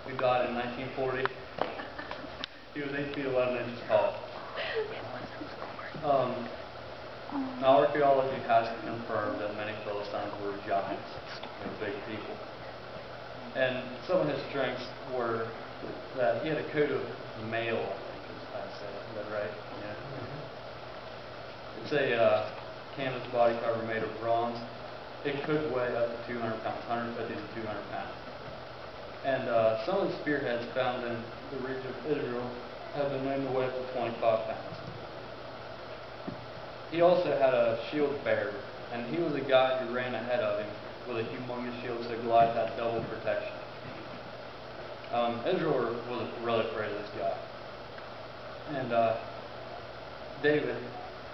who died in 1940. He was 8 feet 11 inches tall. Now archaeology has confirmed that many Philistines were giants, big people. And some of his strengths were that he had a coat of mail, I think is how to say it. Is that right? Yeah. It's a canvas body cover made of bronze. It could weigh up to 200 pounds, 150 to 200 pounds. And some of the spearheads found in the region of Israel have been known to weigh up to 25 pounds. He also had a shield bearer, and he was a guy who ran ahead of him with a humongous shield, so Goliath had double protection. Israel was really afraid of this guy. And David,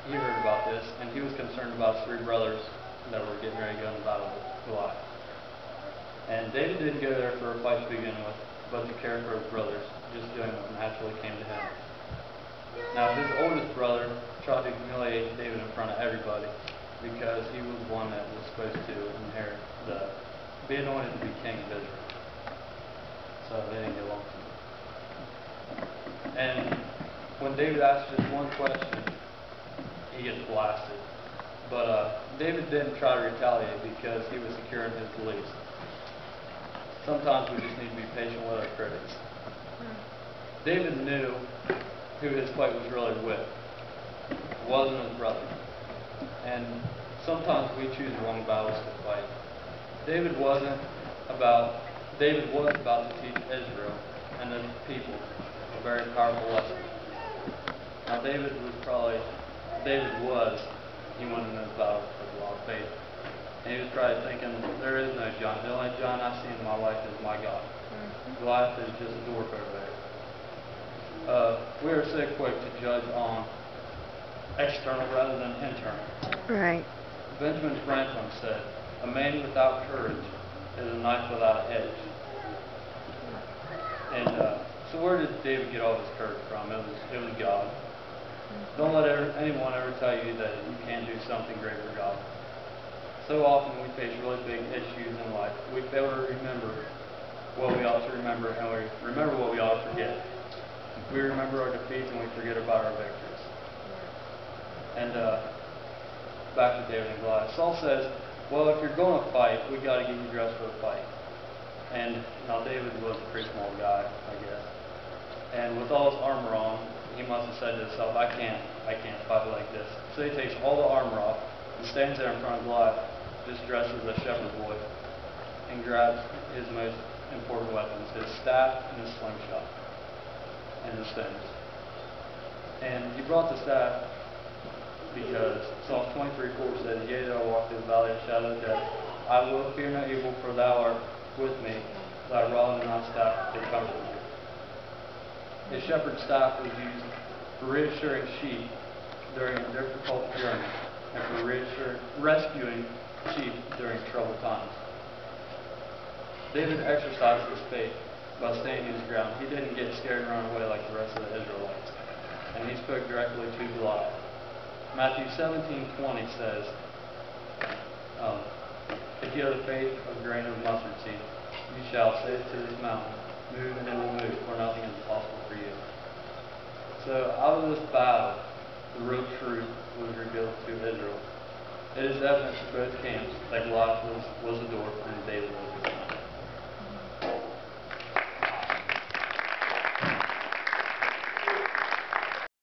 he heard about this, and he was concerned about his 3 brothers that were getting ready to go into battle with Goliath. And David didn't go there for a fight to begin with, but to care for his brothers, just doing what naturally came to him. Now, his oldest brother tried to humiliate David in front of everybody because he was one that was supposed to inherit be anointed to be king of Israel. So they didn't get along. And when David asked just one question, he gets blasted. But David didn't try to retaliate because he was secure in his beliefs. Sometimes we just need to be patient with our critics. David knew who his fight was really with. It wasn't his brother. And sometimes we choose the wrong battles to fight. David was about to teach Israel and the people a very powerful lesson. Now he went into this battle with a lot of faith. And he was probably thinking, there is no giant. The only giant I see in my life is my God. Goliath is just a dwarf over there. We are so quick to judge on external rather than internal. Right. Benjamin Franklin said, a man without courage is a knife without an edge. And so where did David get all his courage from? It was God. Don't let anyone ever tell you that you can't do something great for God. So often we face really big issues in life. We fail to remember what we ought to remember, and we remember what we ought to forget. We remember our defeats and we forget about our victories. And back to David and Goliath. Saul says, well, if you're going to fight, we got to get you dressed for the fight. And now David was a pretty small guy, I guess. And with all his armor on, he must have said to himself, I can't fight like this. So he takes all the armor off and stands there in front of Goliath, just dressed as a shepherd boy, and grabs his most important weapons, his staff and his slingshot, and his stones. And he brought the staff because Psalm 23:4 says, yea, though I walk through the valley of the shadow of death, I will fear no evil, for thou art with me. Thy rod and thy staff, they comfort me. His shepherd's staff was used for reassuring sheep during a difficult journey and for rescuing sheep during troubled times. David exercised his faith by staying his ground. He didn't get scared and run away like the rest of the Israelites. And he spoke directly to Goliath. Matthew 17:20 says, if you have the faith of a grain of mustard seed, you shall say to this mountain, move, and it will move, for nothing is impossible for you. So out of this battle, the real truth was revealed to Israel. It is evident to both camps that Goliath was a dwarf and David was a